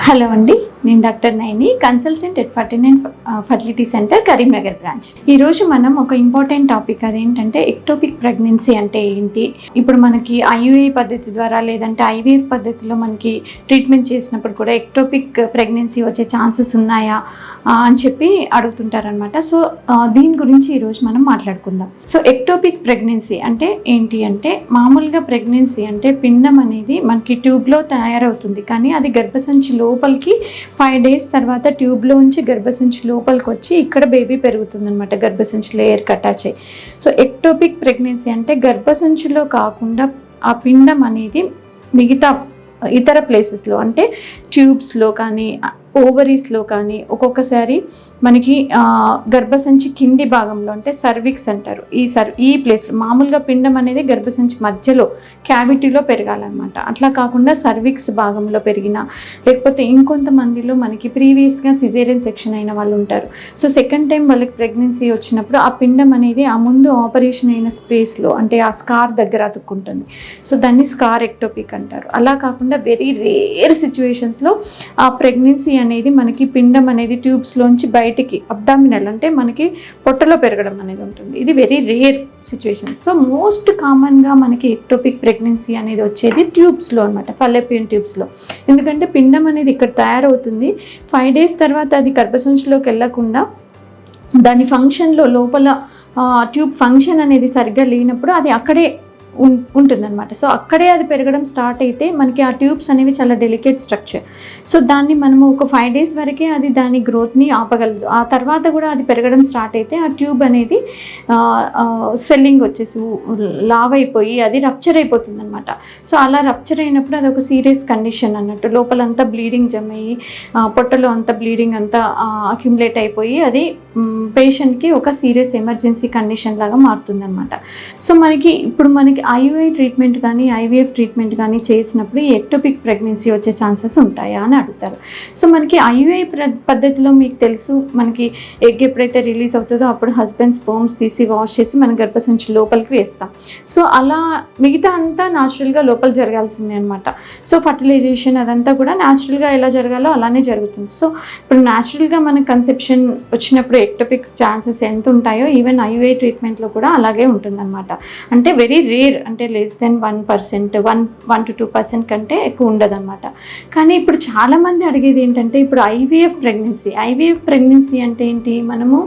Hello అండి, నేను doctor Naini, consultant at 49 fertility centre, Karimnagar branch. ఈరోజు మనం ఒక ఇంపార్టెంట్ టాపిక్, అదేంటంటే ఎక్టోపిక్ ప్రెగ్నెన్సీ అంటే ఏంటి. ఇప్పుడు మనకి ఐయుఐ పద్ధతి ద్వారా లేదంటే ఐవీఎఫ్ పద్ధతిలో మనకి ట్రీట్మెంట్ చేసినప్పుడు కూడా ఎక్టోపిక్ ప్రెగ్నెన్సీ వచ్చే ఛాన్సెస్ ఉన్నాయా అని చెప్పి అడుగుతుంటారనమాట. సో దీని గురించి ఈరోజు మనం మాట్లాడుకుందాం. సో ఎక్టోపిక్ ప్రెగ్నెన్సీ అంటే ఏంటి అంటే, మామూలుగా ప్రెగ్నెన్సీ అంటే పిండం అనేది మనకి ట్యూబ్లో తయారవుతుంది, కానీ అది గర్భసంచి లోపలికి 5 days తర్వాత ట్యూబ్లోంచి గర్భసంచి లోపలికి వచ్చి ఇక్కడ బేబీ పెరుగుతుంది అనమాట, గర్భసంచి లేయర్కి అటాచ్ అయ్యి. సో ఎక్టోపిక్ ప్రెగ్నెన్సీ అంటే గర్భసంచిలో కాకుండా ఆ పిండం అనేది మిగతా ఇతర ప్లేసెస్లో, అంటే ట్యూబ్స్లో కానీ ఓవరీస్లో కానీ, ఒక్కొక్కసారి మనకి గర్భసంచి కింది భాగంలో అంటే సర్విక్స్ అంటారు, ఈ ప్లేస్లో మామూలుగా పిండం అనేది గర్భసంచి మధ్యలో క్యావిటీలో పెరగాలన్నమాట. అట్లా కాకుండా సర్విక్స్ భాగంలో పెరిగినా, లేకపోతే ఇంకొంతమందిలో మనకి ప్రీవియస్గా సిజేరియన్ సెక్షన్ అయిన వాళ్ళు ఉంటారు. సో సెకండ్ టైం వాళ్ళకి ప్రెగ్నెన్సీ వచ్చినప్పుడు ఆ పిండం అనేది ఆ ముందు ఆపరేషన్ అయిన స్పేస్లో, అంటే ఆ స్కార్ దగ్గర అతుక్కుంటుంది. సో దాన్ని స్కార్ ఎక్టోపిక్ అంటారు. అలా కాకుండా వెరీ రేర్ సిచ్యువేషన్స్లో ఆ ప్రెగ్నెన్సీ అనేది మనకి పిండం అనేది ట్యూబ్స్లోంచి బయటికి అబ్డామినల్, అంటే మనకి పొట్టలో పెరగడం అనేది ఉంటుంది. ఇది very rare situation. So most కామన్గా మనకి ఎక్టోపిక్ ప్రెగ్నెన్సీ అనేది వచ్చేది ట్యూబ్స్లో అనమాట, ఫాలోపియన్ ట్యూబ్స్లో. ఎందుకంటే పిండం అనేది ఇక్కడ తయారవుతుంది, 5 days తర్వాత అది గర్భసంచిలోకి వెళ్ళకుండా దాని ఫంక్షన్లో లోపల ట్యూబ్ ఫంక్షన్ అనేది సరిగ్గా లేనప్పుడు అది అక్కడే ఉంటుందన్నమాట. సో అక్కడే అది పెరగడం స్టార్ట్ అయితే మనకి ఆ ట్యూబ్స్ అనేవి చాలా డెలికేట్ స్ట్రక్చర్. సో దాన్ని మనము ఒక 5 days వరకే అది దాని గ్రోత్ని ఆపగలదు. ఆ తర్వాత కూడా అది పెరగడం స్టార్ట్ అయితే ఆ ట్యూబ్ అనేది స్వెల్లింగ్ వచ్చేసి లావ్ అయిపోయి అది రప్చర్ అయిపోతుంది అనమాట. సో అలా రప్చర్ అయినప్పుడు అది ఒక సీరియస్ కండిషన్ అన్నట్టు, లోపలంతా బ్లీడింగ్ జమ అయ్యి పొట్టలో అంతా బ్లీడింగ్ అంతా అక్యుములేట్ అయిపోయి అది పేషెంట్కి ఒక సీరియస్ ఎమర్జెన్సీ కండిషన్ లాగా మారుతుంది అనమాట. సో మనకి ఐయుఐ ట్రీట్మెంట్ కానీ ఐవీఎఫ్ ట్రీట్మెంట్ కానీ చేసినప్పుడు ఈ ఎక్టోపిక్ ప్రెగ్నెన్సీ వచ్చే ఛాన్సెస్ ఉంటాయా అని అడుగుతారు. సో మనకి ఐయుఐ పద్ధతిలో మీకు తెలుసు, మనకి ఎగ్ ఎప్పుడైతే రిలీజ్ అవుతుందో అప్పుడు హస్బెండ్ స్పర్మ్స్ తీసి వాష్ చేసి మన గర్భసంచి లోపలికి వేస్తాం. సో అలా మిగతా అంతా న్యాచురల్గా లోపల జరగాల్సిందే అనమాట. సో ఫర్టిలైజేషన్ అదంతా కూడా న్యాచురల్గా ఎలా జరగాలో అలానే జరుగుతుంది. సో ఇప్పుడు న్యాచురల్గా మన కన్సెప్షన్ వచ్చినప్పుడు ఎక్టోపిక్ ఛాన్సెస్ ఎంత ఉంటాయో ఈవెన్ ఐయుఐ ట్రీట్మెంట్లో కూడా అలాగే ఉంటుందన్నమాట. అంటే వెరీ రేర్, అంటే లెస్ దెన్ 1%, 1 to 2% కంటే ఎక్కువ ఉండదు అనమాట. కానీ ఇప్పుడు చాలామంది అడిగేది ఏంటంటే, ఇప్పుడు ఐవీఎఫ్ ప్రెగ్నెన్సీ అంటే ఏంటి, మనము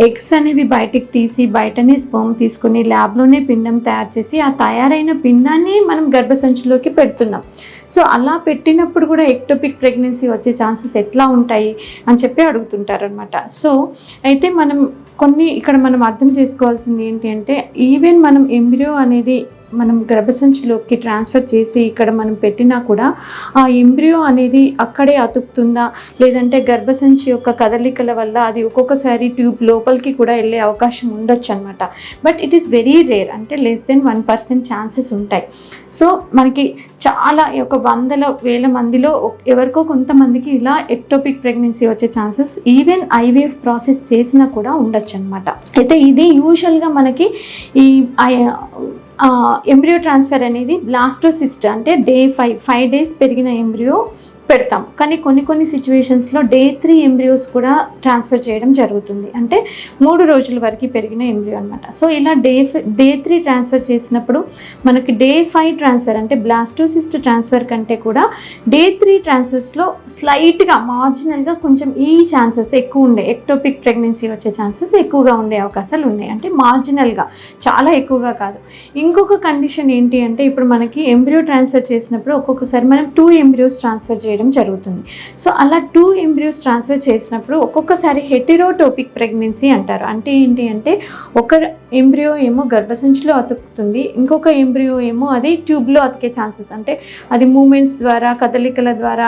ఎగ్స్ అనేవి బయటికి తీసి బయటనే స్పర్మ్ తీసుకుని ల్యాబ్లోనే పిండం తయారు చేసి ఆ తయారైన పిండాన్ని మనం గర్భసంచిలోకి పెడుతున్నాం. సో అలా పెట్టినప్పుడు కూడా ఎక్టోపిక్ ప్రెగ్నెన్సీ వచ్చే ఛాన్సెస్ ఎట్లా ఉంటాయి అని చెప్పి అడుగుతుంటారనమాట. సో అయితే ఇక్కడ మనం అర్థం చేసుకోవాల్సింది ఏంటి అంటే, ఈవెన్ మనం ఎంబ్రియో అనేది మనం గర్భసంచిలోకి ట్రాన్స్ఫర్ చేసి ఇక్కడ మనం పెట్టినా కూడా ఆ ఎంబ్రియో అనేది అక్కడే అతుకుతుందా, లేదంటే గర్భసంచి యొక్క కదలికల వల్ల అది ఒక్కొక్కసారి ట్యూబ్ లోపలికి కూడా వెళ్ళే అవకాశం ఉండొచ్చు అనమాట. But it is very rare, అంటే లెస్ దెన్ 1% ఛాన్సెస్ ఉంటాయి. సో మనకి చాలా ఒక 100,000 మందిలో ఎవరికో కొంతమందికి ఇలా ఎక్టోపిక్ ప్రెగ్నెన్సీ వచ్చే ఛాన్సెస్ ఈవెన్ ఐవీఎఫ్ ప్రాసెస్ చేసినా కూడా ఉండొచ్చు అనమాట. అయితే ఇది యూజువల్గా మనకి ఈ ఎంబ్రియో ట్రాన్స్ఫర్ అనేది బ్లాస్టోసిస్ట్, అంటే డే 5 days పెరిగిన ఎంబ్రియో పెడతాం. కానీ కొన్ని సిచ్యువేషన్స్లో Day 3 ఎంబ్రియోస్ కూడా ట్రాన్స్ఫర్ చేయడం జరుగుతుంది, అంటే 3 రోజుల వరకు పెరిగిన ఎంబ్రియో అనమాట. సో ఇలా డే 3 ట్రాన్స్ఫర్ చేసినప్పుడు మనకి Day 5 ట్రాన్స్ఫర్, అంటే బ్లాస్టోసిస్ట్ ట్రాన్స్ఫర్ కంటే కూడా Day 3 ట్రాన్స్ఫర్స్లో స్లైట్గా మార్జినల్గా కొంచెం ఈ ఛాన్సెస్ ఎక్కువ ఉండే, ఎక్టోపిక్ ప్రెగ్నెన్సీ వచ్చే ఛాన్సెస్ ఎక్కువగా ఉండే అవకాశాలు ఉన్నాయి. అంటే మార్జినల్గా, చాలా ఎక్కువగా కాదు. ఇంకొక కండిషన్ ఏంటి అంటే, ఇప్పుడు మనకి ఎంబ్రియో ట్రాన్స్ఫర్ చేసినప్పుడు ఒక్కొక్కసారి మనం 2 ఎంబ్రియోస్ ట్రాన్స్ఫర్ చేయడం జరుగుతుంది. సో అలా 2 ఎంబ్రియోస్ ట్రాన్స్ఫర్ చేసినప్పుడు ఒక్కొక్కసారి హెటెరోటోపిక్ ప్రెగ్నెన్సీ అంటారు. అంటే ఏంటి అంటే, ఒక ఎంబ్రియో ఏమో గర్భసంచిలో అతుకుతుంది, ఇంకొక ఎంబ్రియో ఏమో అది ట్యూబ్లో అతికే ఛాన్సెస్, అంటే అది మూమెంట్స్ ద్వారా, కదలికల ద్వారా,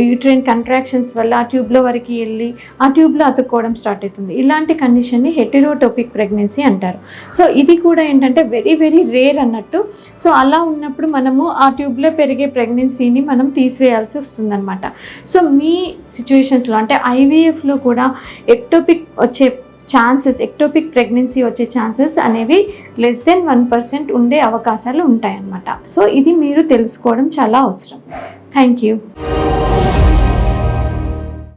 యూట్రైన్ కంట్రాక్షన్స్ వల్ల ఆ ట్యూబ్లో వరకు వెళ్ళి ఆ ట్యూబ్లో అతుక్కోవడం స్టార్ట్ అవుతుంది. ఇలాంటి కండిషన్ని హెటెరోటోపిక్ ప్రెగ్నెన్సీ అంటారు. సో ఇది కూడా ఏంటంటే వెరీ వెరీ రేర్ అన్నట్టు. సో అలా ఉన్నప్పుడు మనము ఆ ట్యూబ్లో పెరిగే ప్రెగ్నెన్సీని మనం తీసివేయాల్సి వస్తుంది అనమాట. సో మీ సిచ్యువేషన్స్లో, అంటే ఐవీఎఫ్లో కూడా ఎక్టోపిక్ ప్రెగ్నెన్సీ వచ్చే ఛాన్సెస్ అనేవి లెస్ దెన్ 1% ఉండే అవకాశాలు ఉంటాయన్నమాట. సో ఇది మీరు తెలుసుకోవడం చాలా అవసరం. Thank you.